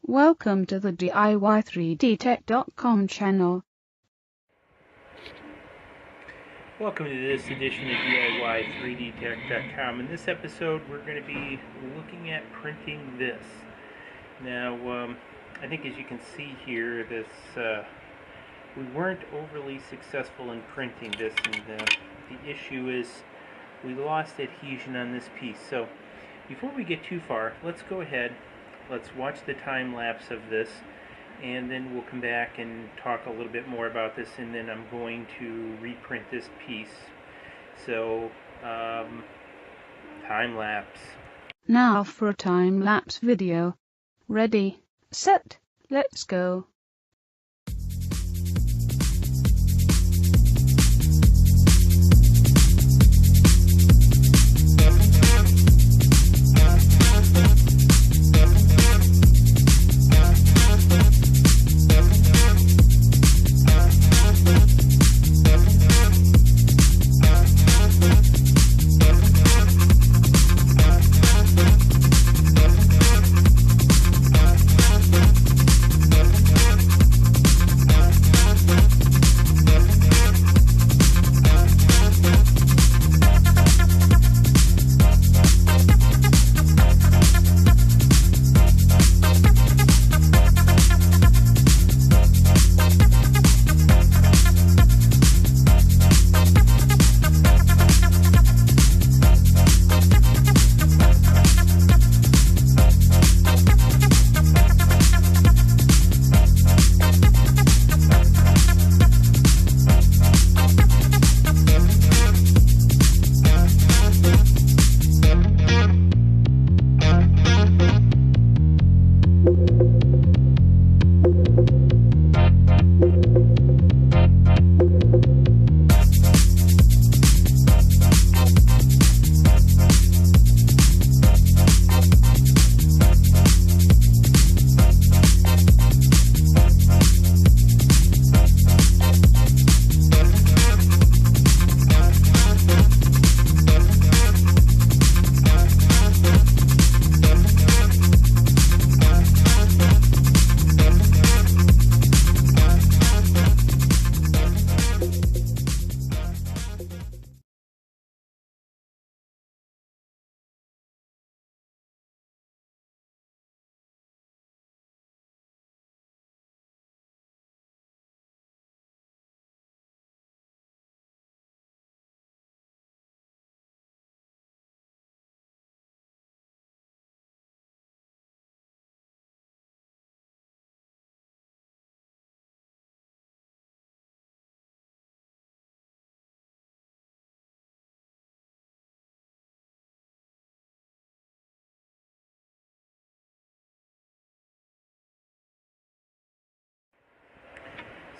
Welcome to the DIY3DTech.com channel. Welcome to this edition of DIY3DTech.com. In this episode, we're going to be looking at printing this. Now, I think as you can see here, we weren't overly successful in printing this, and the issue is we lost adhesion on this piece. So, before we get too far, let's go ahead. Let's watch the time lapse of this, and then we'll come back and talk a little bit more about this, and then I'm going to reprint this piece. So, time lapse. Now for a time lapse video. Ready, set, let's go.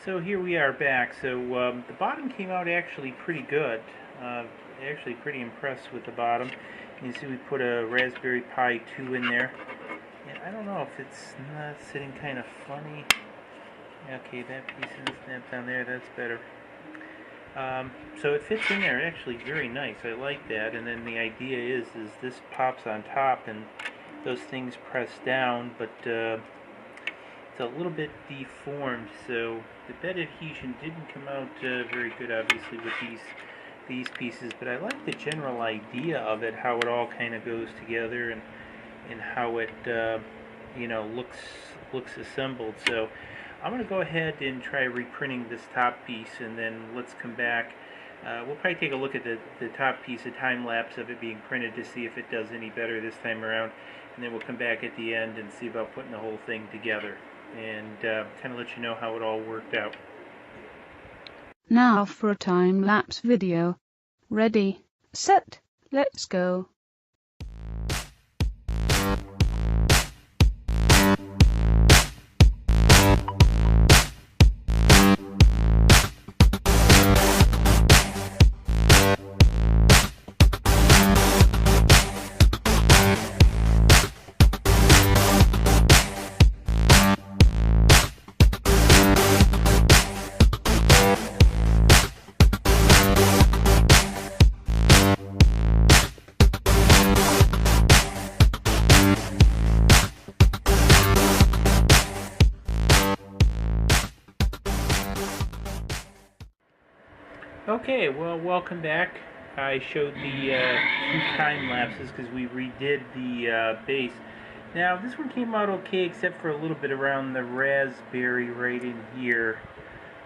So here we are back. So the bottom came out actually pretty good. Actually pretty impressed with the bottom. You can see we put a Raspberry Pi 2 in there. And I don't know if it's not sitting kind of funny. Okay, that piece is snapped down there. That's better. So it fits in there actually very nice. I like that. And then the idea is this pops on top and those things press down, but it's a little bit deformed, so the bed adhesion didn't come out very good, obviously, with these pieces, but I like the general idea of it, how it all kind of goes together, and how it looks assembled. So I'm going to go ahead and try reprinting this top piece, and then let's come back. We'll probably take a look at the top piece, a time lapse of it being printed, to see if it does any better this time around, and then we'll come back at the end and see about putting the whole thing together, and kind of let you know how it all worked out. Now for a time lapse video. Ready, set, let's go. Okay, well, welcome back. I showed the 2 time lapses because we redid the base. Now, this one came out okay except for a little bit around the raspberry right in here.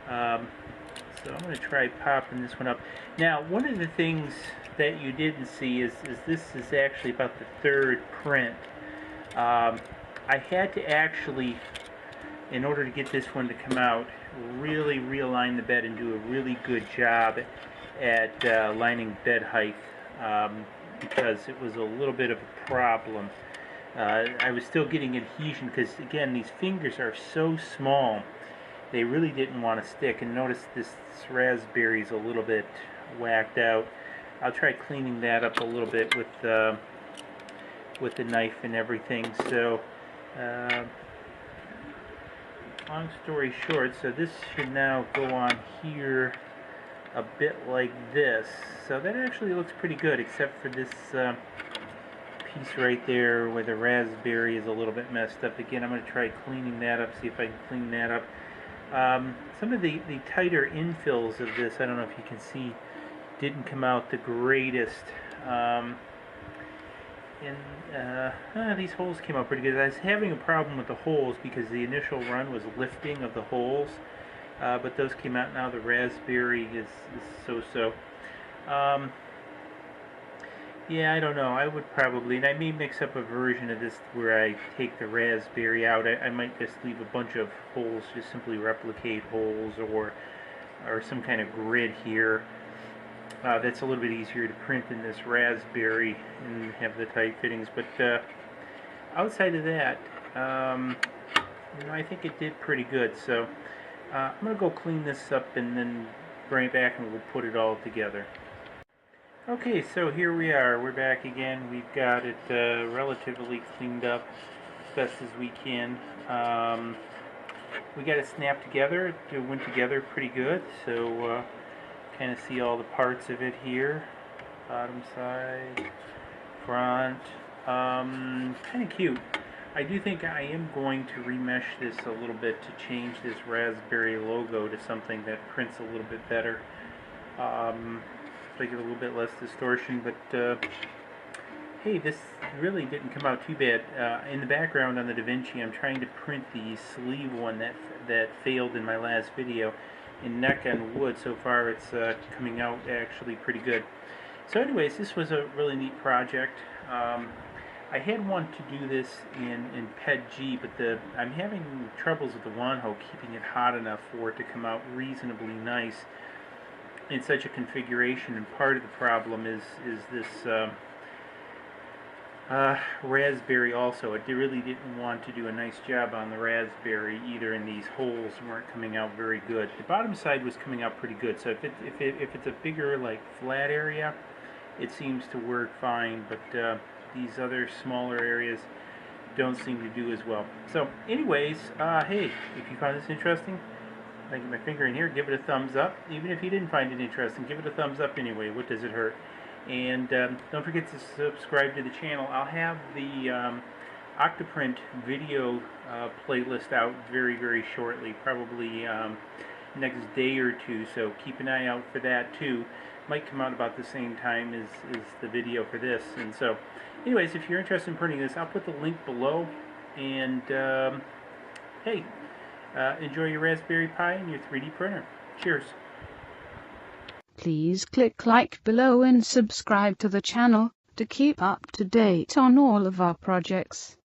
So I'm going to try popping this one up. Now, one of the things that you didn't see is this is actually about the 3rd print. I had to actually, in order to get this one to come out, really realign the bed and do a really good job at lining bed height because it was a little bit of a problem. I was still getting adhesion because, again, these fingers are so small, they really didn't want to stick. And notice this raspberry is a little bit whacked out. I'll try cleaning that up a little bit with the knife and everything. So long story short, so this should now go on here a bit like this. So that actually looks pretty good, except for this piece right there where the raspberry is a little bit messed up. Again, I'm going to try cleaning that up, see if I can clean that up. Some of the tighter infills of this, I don't know if you can see, didn't come out the greatest. These holes came out pretty good. I was having a problem with the holes because the initial run was lifting of the holes, but those came out now. The raspberry is so-so. Yeah, I don't know. I would probably, and I may mix up a version of this where I take the raspberry out. I might just leave a bunch of holes, just simply replicate holes or some kind of grid here. That's a little bit easier to print than this raspberry and have the tight fittings. But outside of that, I think it did pretty good. So I'm going to go clean this up and then bring it back and we'll put it all together. Okay, so here we are. We're back again. We've got it relatively cleaned up as best as we can. We got it snapped together. It went together pretty good. So kind of see all the parts of it here. Bottom side, front. Kind of cute. I do think I am going to remesh this a little bit to change this raspberry logo to something that prints a little bit better. Make it a little bit less distortion, but hey, this really didn't come out too bad. In the background on the DaVinci, I'm trying to print the sleeve one that failed in my last video in neck on wood. So far it's coming out actually pretty good. So anyways, this was a really neat project. I had wanted to do this in PEG, but I'm having troubles with the Wanhao keeping it hot enough for it to come out reasonably nice in such a configuration, and part of the problem is this raspberry also. It really didn't want to do a nice job on the raspberry either, and these holes weren't coming out very good. The bottom side was coming out pretty good, so if it's a bigger, like, flat area, it seems to work fine, but these other smaller areas don't seem to do as well. So anyways, hey, if you found this interesting, if I get my finger in here, give it a thumbs up. Even if you didn't find it interesting, give it a thumbs up anyway. What does it hurt? And don't forget to subscribe to the channel. I'll have the Octoprint video playlist out very, very shortly, probably next day or two, so keep an eye out for that too. Might come out about the same time as the video for this. And so anyways, if you're interested in printing this, I'll put the link below. And hey, enjoy your Raspberry Pi and your 3D printer. Cheers. Please click like below and subscribe to the channel to keep up to date on all of our projects.